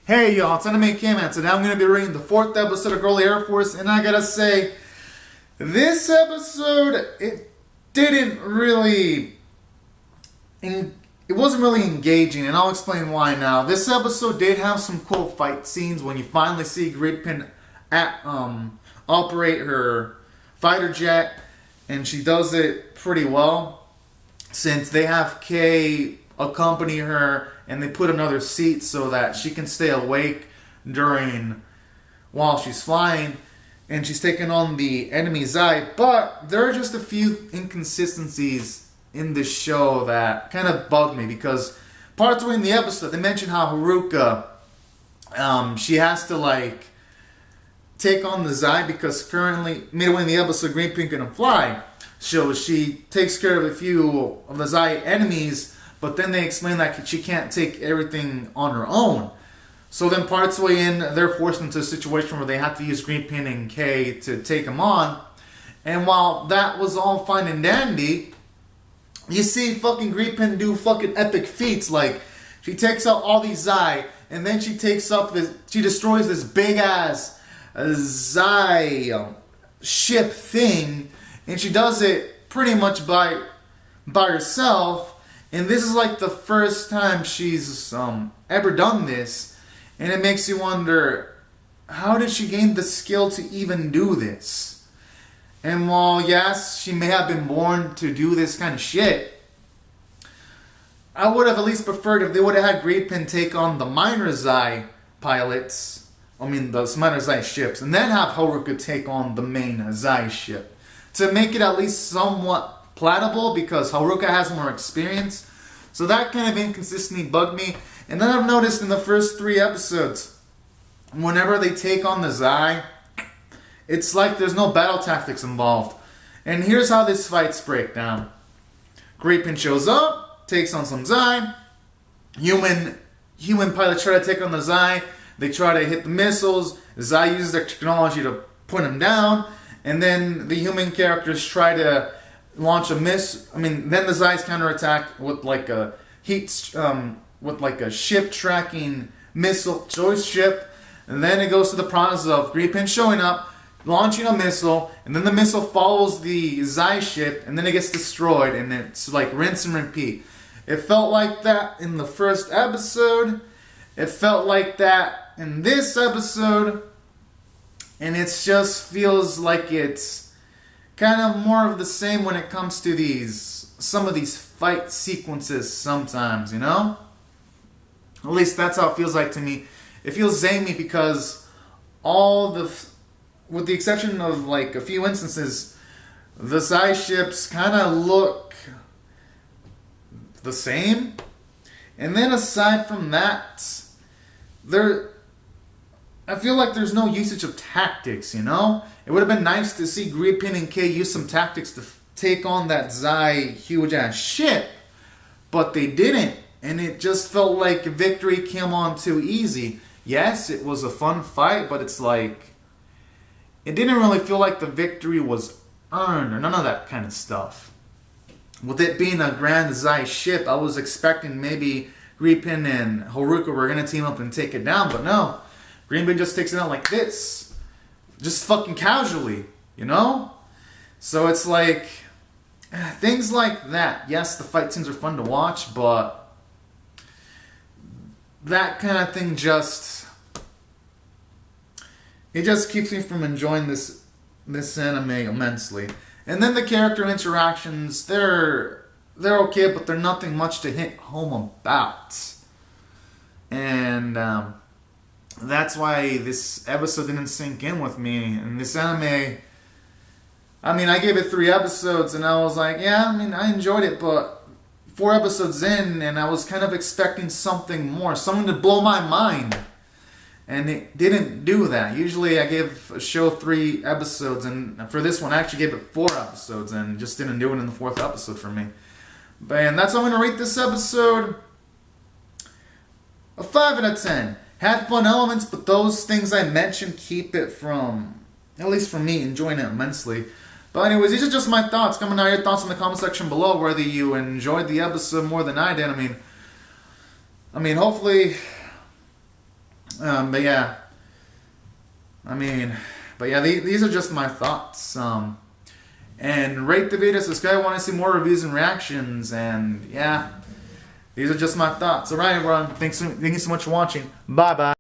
Hey y'all, it's Anime K-Man. Today I'm going to be reading the 4th episode of Girly Air Force, and I gotta say, this episode, it wasn't really engaging, and I'll explain why now. This episode did have some cool fight scenes when you finally see Gridpin operate her fighter jet, and she does it pretty well, since they have Kay accompany her, and they put another seat so that she can stay awake while she's flying, and she's taking on the enemy's eye. But there are just a few inconsistencies in this show that kind of bug me, because partway in the episode they mention how Haruka, she has to take on the Zai because currently midway in the episode Greenpink couldn't fly, so she takes care of a few of the Zai enemies. But then they explain that she can't take everything on her own. So then parts way in, they're forced into a situation where they have to use Greenpin and Kay to take them on. And while that was all fine and dandy, you see fucking Greenpin do fucking epic feats. Like, she takes out all these Zai, and then she destroys this big ass Zai ship thing, and she does it pretty much by herself. And this is like the first time she's ever done this. And it makes you wonder, how did she gain the skill to even do this? And while, yes, she may have been born to do this kind of shit, I would have at least preferred if they would have had Greenpin take on the minor Zai pilots. I mean, the minor Zai ships. And then have Haruka take on the main Zai ship. To make it at least somewhat palatable, because Haruka has more experience. So that kind of inconsistency bugged me. And then I've noticed in the first 3 episodes, whenever they take on the Zai, it's like there's no battle tactics involved. And here's how this fights break down. Greenpin shows up, takes on some Zai. Human pilots try to take on the Zai. They try to hit the missiles. The Zai uses their technology to put them down. And then the human characters try to launch a then the Zai's counterattack with a ship tracking missile choice ship, and then it goes to the process of Greenpin showing up, launching a missile, and then the missile follows the Zai ship, and then it gets destroyed, and it's like rinse and repeat. It felt like that in the first episode. It felt like that in this episode, and it just feels like it's kind of more of the same when it comes to some of these fight sequences sometimes, you know? At least that's how it feels like to me. It feels samey because with the exception of like a few instances, the Zai ships kind of look the same. And then aside from that, I feel like there's no usage of tactics, you know? It would have been nice to see Greenpin and Kay use some tactics to take on that Zai huge ass ship, but they didn't, and it just felt like victory came on too easy. Yes, it was a fun fight, but it's like, it didn't really feel like the victory was earned, or none of that kind of stuff. With it being a grand Zai ship, I was expecting maybe Greenpin and Haruka were going to team up and take it down, but no. Greenpin just takes it out like this. Just fucking casually, you know? So it's like, things like that. Yes, the fight scenes are fun to watch, but that kind of thing it just keeps me from enjoying this anime immensely. And then the character interactions, they're okay, but they're nothing much to hit home about. And that's why this episode didn't sink in with me. And this anime, I gave it 3 episodes and I was like, yeah, I enjoyed it, but 4 episodes in and I was kind of expecting something more, something to blow my mind. And it didn't do that. Usually I give a show 3 episodes, and for this one I actually gave it 4 episodes and just didn't do it in the 4th episode for me. And that's how I'm going to rate this episode. A 5 out of 10. Had fun elements, but those things I mentioned keep it from, at least for me, enjoying it immensely. But anyways, these are just my thoughts. Comment down your thoughts in the comment section below, whether you enjoyed the episode more than I did. Hopefully But yeah, I mean, but yeah, these are just my thoughts. And rate the video, subscribe. I want to see more reviews and reactions. And yeah, these are just my thoughts. Alright, everyone. Thank you so much for watching. Bye bye.